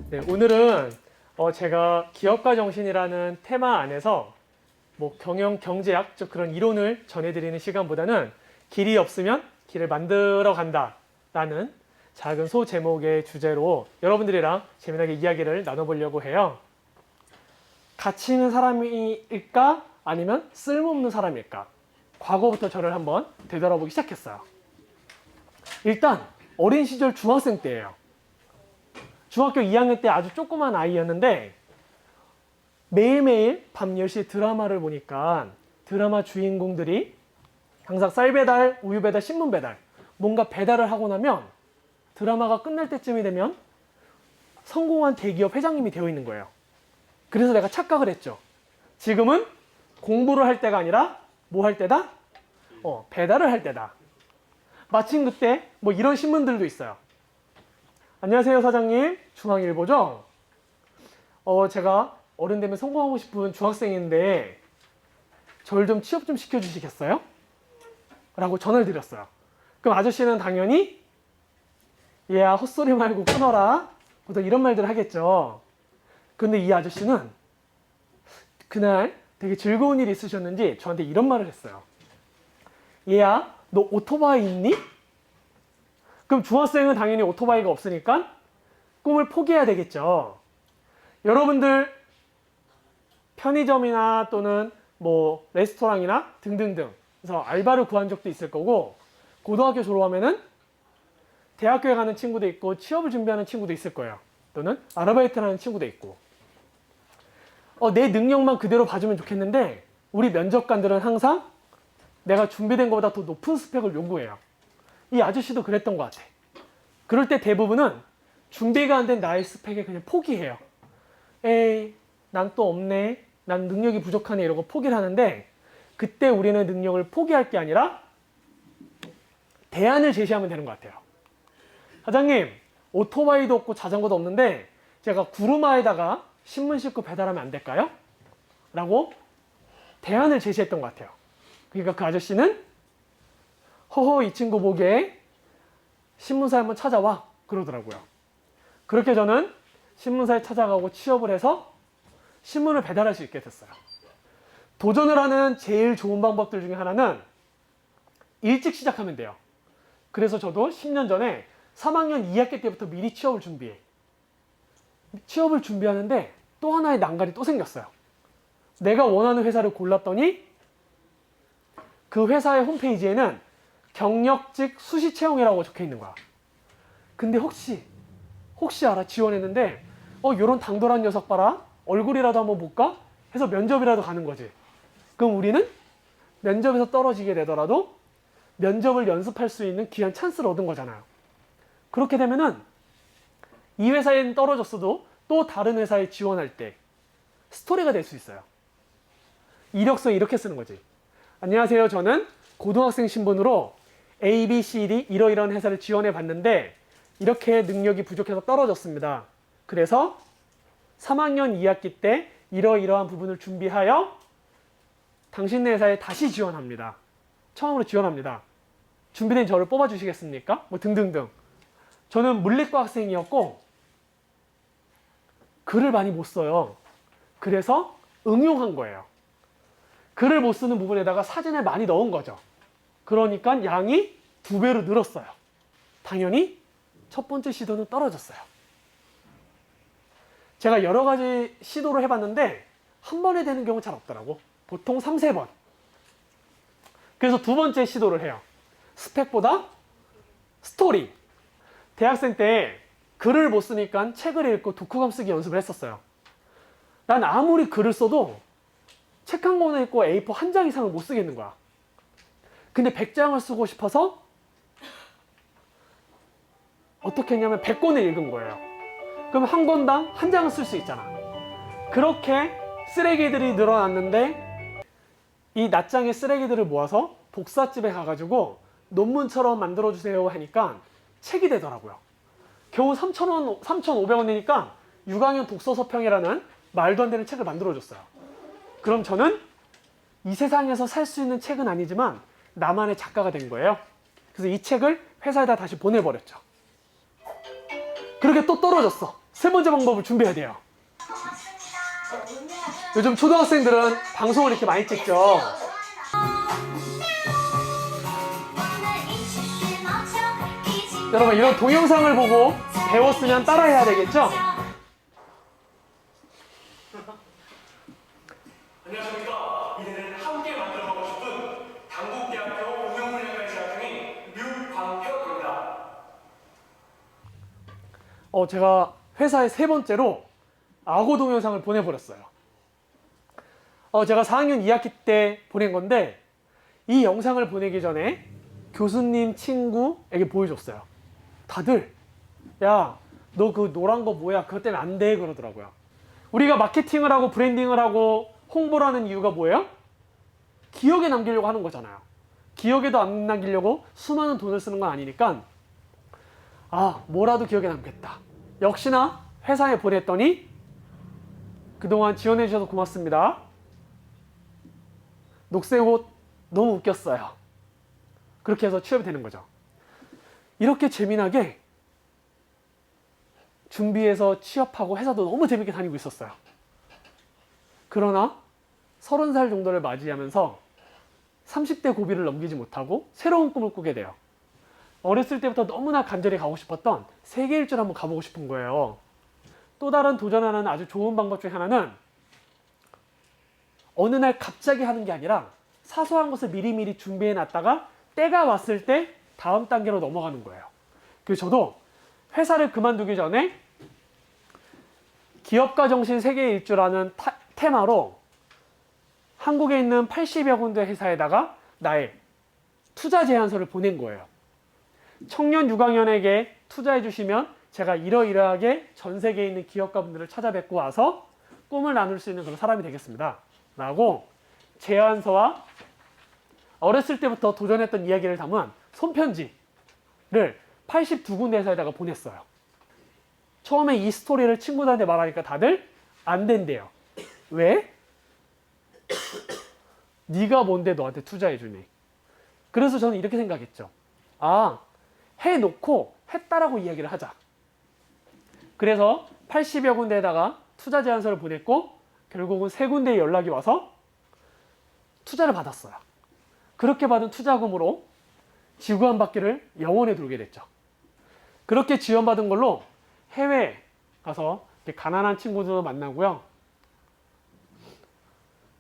네, 오늘은 제가 기업가 정신이라는 테마 안에서 뭐 경영, 경제학, 즉 그런 이론을 전해드리는 시간보다는 길이 없으면 길을 만들어 간다라는 작은 소 제목의 주제로 여러분들이랑 재미나게 이야기를 나눠보려고 해요. 가치 있는 사람일까? 아니면 쓸모없는 사람일까? 과거부터 저를 한번 되돌아보기 시작했어요. 일단 어린 시절 중학생 때예요. 중학교 2학년 때 아주 조그만 아이였는데 매일매일 밤 10시에 드라마를 보니까 드라마 주인공들이 항상 쌀 배달, 우유 배달, 신문 배달 뭔가 배달을 하고 나면 드라마가 끝날 때쯤이 되면 성공한 대기업 회장님이 되어 있는 거예요. 그래서 내가 착각을 했죠. 지금은 공부를 할 때가 아니라 뭐 할 때다? 배달을 할 때다. 마침 그때 뭐 이런 신문들도 있어요. 안녕하세요 사장님, 중앙일보죠? 제가 어른 되면 성공하고 싶은 중학생인데 저를 좀 취업 좀 시켜주시겠어요? 라고 전화를 드렸어요. 그럼 아저씨는 당연히 얘야 헛소리 말고 끊어라 보통 이런 말들을 하겠죠. 근데 이 아저씨는 그날 되게 즐거운 일이 있으셨는지 저한테 이런 말을 했어요. 얘야 너 오토바이 있니? 그럼 중학생은 당연히 오토바이가 없으니까 꿈을 포기해야 되겠죠. 여러분들 편의점이나 또는 뭐 레스토랑이나 등등등 그래서 알바를 구한 적도 있을 거고 고등학교 졸업하면은 대학교에 가는 친구도 있고 취업을 준비하는 친구도 있을 거예요. 또는 아르바이트를 하는 친구도 있고 내 능력만 그대로 봐주면 좋겠는데 우리 면접관들은 항상 내가 준비된 것보다 더 높은 스펙을 요구해요. 이 아저씨도 그랬던 것 같아. 그럴 때 대부분은 준비가 안 된 나의 스펙에 그냥 포기해요. 에이, 난 또 없네. 난 능력이 부족하네. 이러고 포기를 하는데 그때 우리는 능력을 포기할 게 아니라 대안을 제시하면 되는 것 같아요. 사장님, 오토바이도 없고 자전거도 없는데 제가 구루마에다가 신문 싣고 배달하면 안 될까요? 라고 대안을 제시했던 것 같아요. 그러니까 그 아저씨는 허허 이 친구 보기에 신문사에 한번 찾아와 그러더라고요. 그렇게 저는 신문사에 찾아가고 취업을 해서 신문을 배달할 수 있게 됐어요. 도전을 하는 제일 좋은 방법들 중에 하나는 일찍 시작하면 돼요. 그래서 저도 10년 전에 3학년 2학기 때부터 미리 취업을 준비해. 취업을 준비하는데 또 하나의 난관이 또 생겼어요. 내가 원하는 회사를 골랐더니 그 회사의 홈페이지에는 경력직 수시 채용이라고 적혀 있는 거야. 근데 혹시 알아 지원했는데 요런 당돌한 녀석 봐라 얼굴이라도 한번 볼까 해서 면접이라도 가는 거지. 그럼 우리는 면접에서 떨어지게 되더라도 면접을 연습할 수 있는 귀한 찬스를 얻은 거잖아요. 그렇게 되면은 이 회사에는 떨어졌어도 또 다른 회사에 지원할 때 스토리가 될 수 있어요. 이력서에 이렇게 쓰는 거지. 안녕하세요. 저는 고등학생 신분으로 A, B, C, D 이러이러한 회사를 지원해 봤는데 이렇게 능력이 부족해서 떨어졌습니다. 그래서 3학년 2학기 때 이러이러한 부분을 준비하여 당신네 회사에 다시 지원합니다. 처음으로 지원합니다. 준비된 저를 뽑아주시겠습니까? 뭐 등등등. 저는 물리과 학생이었고 글을 많이 못 써요. 그래서 응용한 거예요. 글을 못 쓰는 부분에다가 사진을 많이 넣은 거죠. 그러니까 양이 2배로 늘었어요. 당연히 첫 번째 시도는 떨어졌어요. 제가 여러 가지 시도를 해봤는데 한 번에 되는 경우는 잘 없더라고. 보통 3, 4번. 그래서 두 번째 시도를 해요. 스펙보다 스토리. 대학생 때 글을 못 쓰니까 책을 읽고 독후감 쓰기 연습을 했었어요. 난 아무리 글을 써도 책 한 권을 읽고 A4 한 장 이상을 못 쓰겠는 거야. 근데 100장을 쓰고 싶어서 어떻게 했냐면 100권을 읽은 거예요. 그럼 한 권당 한 장을 쓸 수 있잖아. 그렇게 쓰레기들이 늘어났는데 이 낱장의 쓰레기들을 모아서 복사집에 가가지고 논문처럼 만들어주세요 하니까 책이 되더라고요. 겨우 3,500원 내니까 유강현 독서서평이라는 말도 안 되는 책을 만들어줬어요. 그럼 저는 이 세상에서 살 수 있는 책은 아니지만 나만의 작가가 된 거예요. 그래서 이 책을 회사에다 다시 보내버렸죠. 그렇게 또 떨어졌어. 세 번째 방법을 준비해야 돼요. 요즘 초등학생들은 방송을 이렇게 많이 찍죠. 여러분, 이런 동영상을 보고 배웠으면 따라해야 되겠죠? 안녕하십니까. 이제는 함께 만들어가고 싶은 당국대학교 응용분야과에 재학 중인 류광표입니다. 제가 회사에 세 번째로 악어 동영상을 보내버렸어요. 제가 4학년 2학기 때 보낸 건데 이 영상을 보내기 전에 교수님 친구에게 보여줬어요. 다들 야, 너 그 노란 거 뭐야? 그것 때문에 안 돼 그러더라고요. 우리가 마케팅을 하고 브랜딩을 하고 홍보를 하는 이유가 뭐예요? 기억에 남기려고 하는 거잖아요. 기억에도 안 남기려고 수많은 돈을 쓰는 건 아니니까 뭐라도 기억에 남겠다. 역시나 회사에 보냈더니 그동안 지원해 주셔서 고맙습니다. 녹색 옷 너무 웃겼어요. 그렇게 해서 취업이 되는 거죠. 이렇게 재미나게 준비해서 취업하고 회사도 너무 재밌게 다니고 있었어요. 그러나 30살 정도를 맞이하면서 30대 고비를 넘기지 못하고 새로운 꿈을 꾸게 돼요. 어렸을 때부터 너무나 간절히 가고 싶었던 세계 일주를 한번 가보고 싶은 거예요. 또 다른 도전하는 아주 좋은 방법 중에 하나는 어느 날 갑자기 하는 게 아니라 사소한 것을 미리미리 준비해 놨다가 때가 왔을 때 다음 단계로 넘어가는 거예요. 그래서 저도 회사를 그만두기 전에 기업가 정신 세계 일주라는 테마로 한국에 있는 80여 군데 회사에다가 나의 투자 제안서를 보낸 거예요. 청년 유강연에게 투자해 주시면 제가 이러이러하게 전 세계에 있는 기업가분들을 찾아뵙고 와서 꿈을 나눌 수 있는 그런 사람이 되겠습니다. 라고 제안서와 어렸을 때부터 도전했던 이야기를 담은 손편지를 82군데 회사에다가 보냈어요. 처음에 이 스토리를 친구들한테 말하니까 다들 안 된대요. 왜? 네가 뭔데 너한테 투자해주니? 그래서 저는 이렇게 생각했죠. 해놓고 했다라고 이야기를 하자. 그래서 80여 군데에다가 투자 제안서를 보냈고 결국은 3군데에 연락이 와서 투자를 받았어요. 그렇게 받은 투자금으로 지구 한 바퀴를 영원에 돌게 됐죠. 그렇게 지원받은 걸로 해외에 가서 가난한 친구들도 만나고요.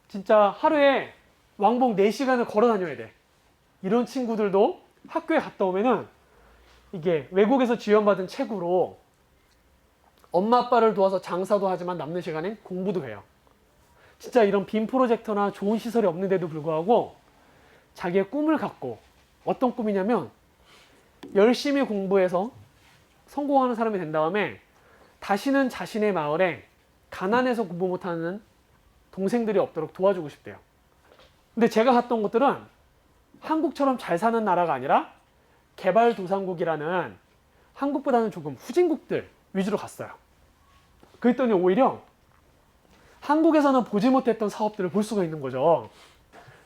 진짜 하루에 왕복 4시간을 걸어 다녀야 돼. 이런 친구들도 학교에 갔다 오면은 이게 외국에서 지원받은 책으로 엄마 아빠를 도와서 장사도 하지만 남는 시간엔 공부도 해요. 진짜 이런 빔 프로젝터나 좋은 시설이 없는데도 불구하고 자기의 꿈을 갖고, 어떤 꿈이냐면 열심히 공부해서 성공하는 사람이 된 다음에 다시는 자신의 마을에 가난해서 공부 못하는 동생들이 없도록 도와주고 싶대요. 근데 제가 갔던 곳들은 한국처럼 잘 사는 나라가 아니라 개발도상국이라는 한국보다는 조금 후진국들 위주로 갔어요. 그랬더니 오히려 한국에서는 보지 못했던 사업들을 볼 수가 있는 거죠.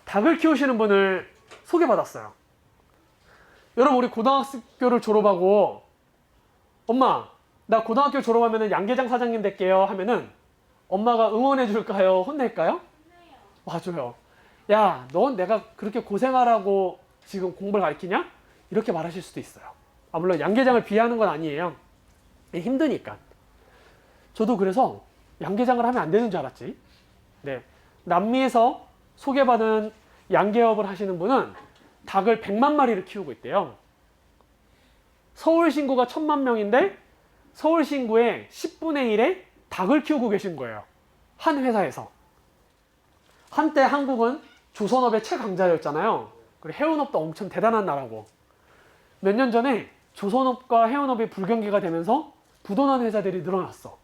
닭을 키우시는 분을 소개받았어요. 여러분, 우리 고등학교를 졸업하고 엄마, 나 고등학교 졸업하면 양계장 사장님 될게요 하면은 엄마가 응원해 줄까요? 혼낼까요? 맞아요. 야, 넌 내가 그렇게 고생하라고 지금 공부를 가르치냐? 이렇게 말하실 수도 있어요. 물론 양계장을 비하하는 건 아니에요. 힘드니까. 저도 그래서 양계장을 하면 안 되는 줄 알았지. 네. 남미에서 소개받은 양계업을 하시는 분은 닭을 100만 마리를 키우고 있대요. 서울 신구가 1000만 명인데 서울 신구의 10분의 1에 닭을 키우고 계신 거예요. 한 회사에서. 한때 한국은 조선업의 최강자였잖아요. 그리고 해운업도 엄청 대단한 나라고. 몇 년 전에 조선업과 해운업이 불경기가 되면서 부도난 회사들이 늘어났어.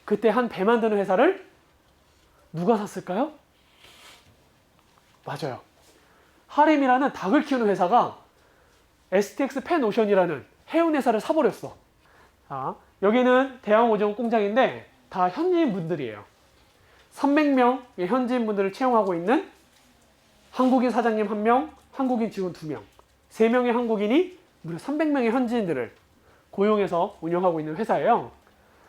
그때 한 배 만드는 회사를 누가 샀을까요? 맞아요. 하림이라는 닭을 키우는 회사가 STX 펜오션이라는 해운 회사를 사버렸어. 여기는 대왕 오징어 공장인데 다 현지인 분들이에요. 300명의 현지인 분들을 채용하고 있는 한국인 사장님 1명, 한국인 직원 2명, 3명의 한국인이 무려 300명의 현지인들을 고용해서 운영하고 있는 회사예요.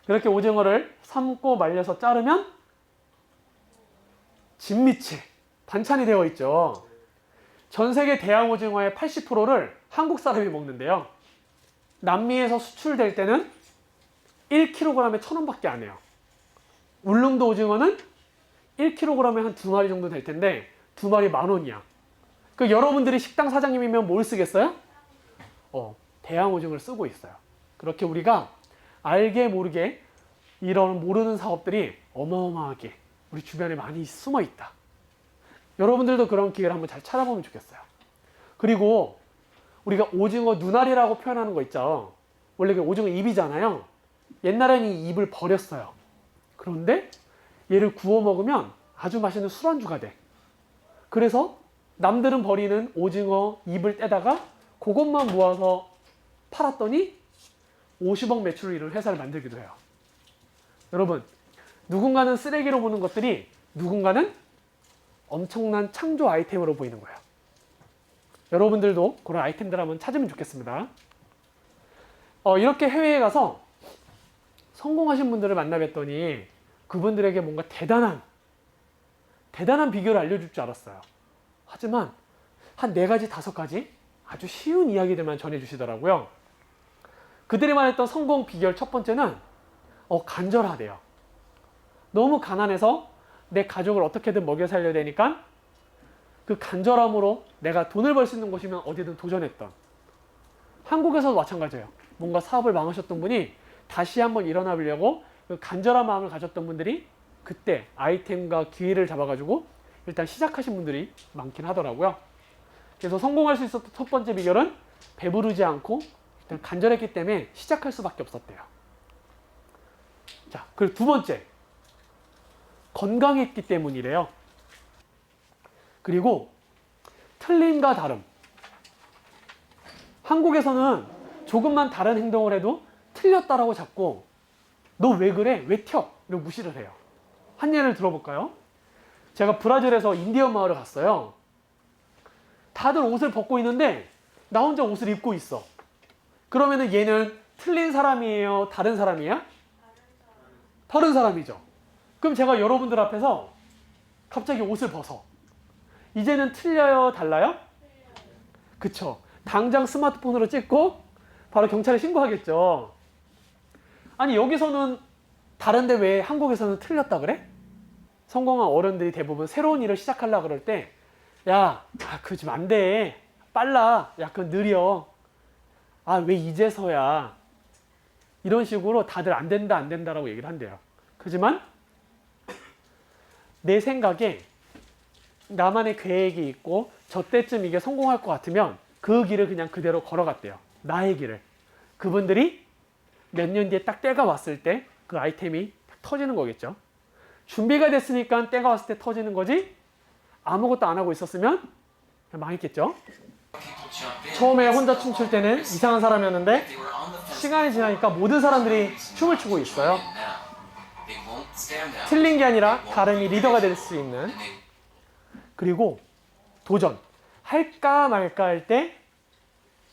그렇게 오징어를 삶고 말려서 자르면 진미채, 반찬이 되어 있죠. 전 세계 대왕 오징어의 80%를 한국 사람이 먹는데요. 남미에서 수출될 때는 1kg에 1,000원밖에 안 해요. 울릉도 오징어는 1kg에 한 2마리 정도 될 텐데 2마리 10,000원이야. 그 여러분들이 식당 사장님이면 뭘 쓰겠어요? 대왕 오징어를 쓰고 있어요. 그렇게 우리가 알게 모르게 이런 모르는 사업들이 어마어마하게 우리 주변에 많이 숨어 있다. 여러분들도 그런 기회를 한번 잘 찾아보면 좋겠어요. 그리고 우리가 오징어 눈알이라고 표현하는 거 있죠. 원래 오징어 입이잖아요. 옛날에는 이 입을 버렸어요. 그런데 얘를 구워 먹으면 아주 맛있는 술안주가 돼. 그래서 남들은 버리는 오징어 입을 떼다가 그것만 모아서 팔았더니 50억 매출을 이룬 회사를 만들기도 해요. 여러분, 누군가는 쓰레기로 보는 것들이 누군가는 엄청난 창조 아이템으로 보이는 거예요. 여러분들도 그런 아이템들 한번 찾으면 좋겠습니다. 이렇게 해외에 가서 성공하신 분들을 만나뵀더니 그분들에게 뭔가 대단한 비결을 알려줄 줄 알았어요. 하지만 한 4가지, 5가지 아주 쉬운 이야기들만 전해주시더라고요. 그들이 말했던 성공 비결 첫 번째는 간절하대요. 너무 가난해서 내 가족을 어떻게든 먹여 살려야 되니까 그 간절함으로 내가 돈을 벌 수 있는 곳이면 어디든 도전했던. 한국에서도 마찬가지예요. 뭔가 사업을 망하셨던 분이 다시 한번 일어나 보려고 그 간절한 마음을 가졌던 분들이 그때 아이템과 기회를 잡아가지고 일단 시작하신 분들이 많긴 하더라고요. 그래서 성공할 수 있었던 첫 번째 비결은 배부르지 않고 일단 간절했기 때문에 시작할 수밖에 없었대요. 자, 그리고 두 번째, 건강했기 때문이래요. 그리고 틀림과 다름. 한국에서는 조금만 다른 행동을 해도 틀렸다라고 자꾸 너 왜 그래? 왜 튀어? 이러고 무시를 해요. 한 예를 들어볼까요? 제가 브라질에서 인디언 마을을 갔어요. 다들 옷을 벗고 있는데 나 혼자 옷을 입고 있어. 그러면은 얘는 틀린 사람이에요? 다른 사람이야? 다른 사람이죠. 그럼 제가 여러분들 앞에서 갑자기 옷을 벗어. 이제는 틀려요? 달라요? 그쵸. 당장 스마트폰으로 찍고 바로 경찰에 신고하겠죠. 아니 여기서는 다른데 왜 한국에서는 틀렸다 그래? 성공한 어른들이 대부분 새로운 일을 시작하려고 그럴 때 야, 그거 좀 안 돼. 빨라. 야, 그건 느려. 아, 왜 이제서야. 이런 식으로 다들 안 된다, 안 된다라고 얘기를 한대요. 하지만 내 생각에 나만의 계획이 있고 저 때쯤 이게 성공할 것 같으면 그 길을 그냥 그대로 걸어갔대요. 나의 길을. 그분들이 몇 년 뒤에 딱 때가 왔을 때 그 아이템이 딱 터지는 거겠죠. 준비가 됐으니까 때가 왔을 때 터지는 거지 아무것도 안 하고 있었으면 망했겠죠. 처음에 혼자 춤출 때는 이상한 사람이었는데 시간이 지나니까 모든 사람들이 춤을 추고 있어요. 틀린 게 아니라 다름이 리더가 될 수 있는. 그리고 도전. 할까 말까 할 때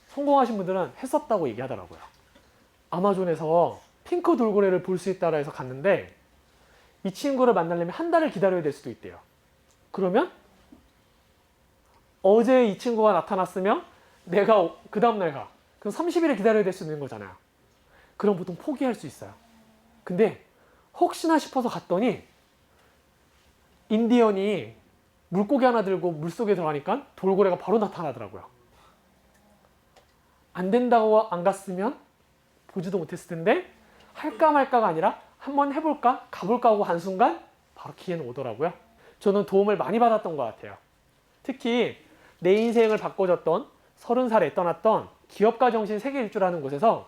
성공하신 분들은 했었다고 얘기하더라고요. 아마존에서 핑크 돌고래를 볼 수 있다라 해서 갔는데 이 친구를 만나려면 한 달을 기다려야 될 수도 있대요. 그러면 어제 이 친구가 나타났으면 내가 그 다음날 가. 그럼 30일을 기다려야 될 수 있는 거잖아요. 그럼 보통 포기할 수 있어요. 근데 혹시나 싶어서 갔더니 인디언이 물고기 하나 들고 물속에 들어가니까 돌고래가 바로 나타나더라고요. 안 된다고 안 갔으면 보지도 못했을 텐데 할까 말까가 아니라 한번 해볼까? 가볼까 하고 한순간 바로 기회는 오더라고요. 저는 도움을 많이 받았던 것 같아요. 특히 내 인생을 바꿔줬던 30살에 떠났던 기업가 정신 세계 일주라는 곳에서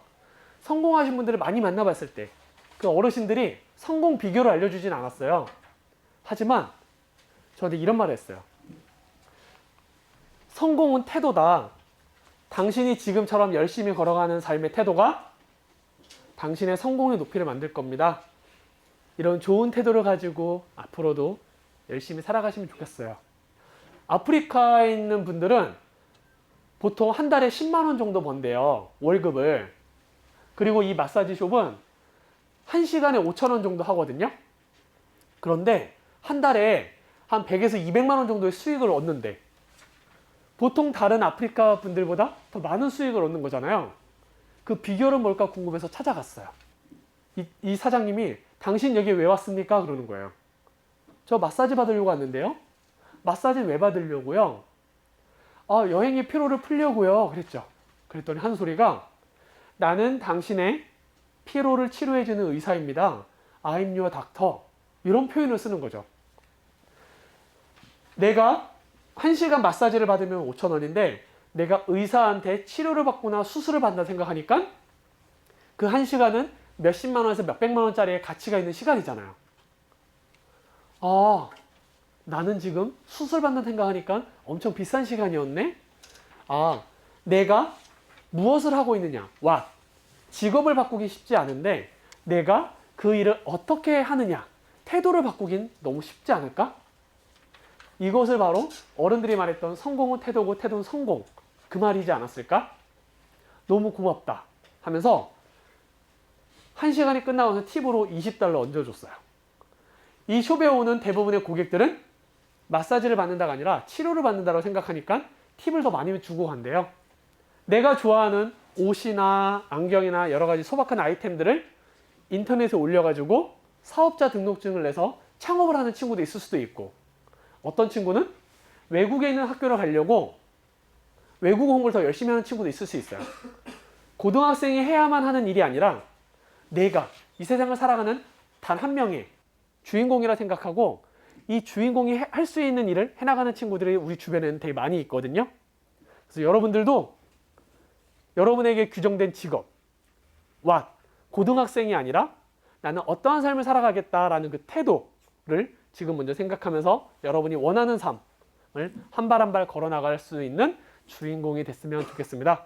성공하신 분들을 많이 만나봤을 때 그 어르신들이 성공 비결을 알려주진 않았어요. 하지만 저한테 이런 말을 했어요. 성공은 태도다. 당신이 지금처럼 열심히 걸어가는 삶의 태도가 당신의 성공의 높이를 만들 겁니다. 이런 좋은 태도를 가지고 앞으로도 열심히 살아가시면 좋겠어요. 아프리카에 있는 분들은 보통 한 달에 10만 원 정도 번대요. 월급을. 그리고 이 마사지 숍은 1시간에 5천 원 정도 하거든요. 그런데 한 달에 한 100에서 200만 원 정도의 수익을 얻는데 보통 다른 아프리카 분들보다 더 많은 수익을 얻는 거잖아요. 그 비결은 뭘까 궁금해서 찾아갔어요. 이 사장님이 당신 여기 왜 왔습니까? 그러는 거예요. 저 마사지 받으려고 왔는데요. 마사지 왜 받으려고요? 여행의 피로를 풀려고요. 그랬죠. 그랬더니 한 소리가 나는 당신의 피로를 치료해주는 의사입니다. I'm your doctor. 이런 표현을 쓰는 거죠. 내가 1시간 마사지를 받으면 5천 원인데 내가 의사한테 치료를 받거나 수술을 받는다 생각하니까 그 1시간은 몇십만 원에서 몇백만 원짜리의 가치가 있는 시간이잖아요. 나는 지금 수술 받는 생각하니까 엄청 비싼 시간이었네? 내가 무엇을 하고 있느냐? 직업을 바꾸기 쉽지 않은데 내가 그 일을 어떻게 하느냐? 태도를 바꾸긴 너무 쉽지 않을까? 이것을 바로 어른들이 말했던 성공은 태도고 태도는 성공. 그 말이지 않았을까? 너무 고맙다 하면서 1시간이 끝나고서 팁으로 $20 얹어줬어요. 이 숍에 오는 대부분의 고객들은 마사지를 받는다가 아니라 치료를 받는다고 생각하니까 팁을 더 많이 주고 간대요. 내가 좋아하는 옷이나 안경이나 여러 가지 소박한 아이템들을 인터넷에 올려가지고 사업자 등록증을 내서 창업을 하는 친구도 있을 수도 있고, 어떤 친구는 외국에 있는 학교를 가려고 외국어 공부를 더 열심히 하는 친구도 있을 수 있어요. 고등학생이 해야만 하는 일이 아니라 내가 이 세상을 살아가는 단 한 명의 주인공이라 생각하고 이 주인공이 할 수 있는 일을 해나가는 친구들이 우리 주변에는 되게 많이 있거든요. 그래서 여러분들도 여러분에게 규정된 직업, 고등학생이 아니라 나는 어떠한 삶을 살아가겠다라는 그 태도를 지금 먼저 생각하면서 여러분이 원하는 삶을 한 발 한 발 걸어 나갈 수 있는 주인공이 됐으면 좋겠습니다.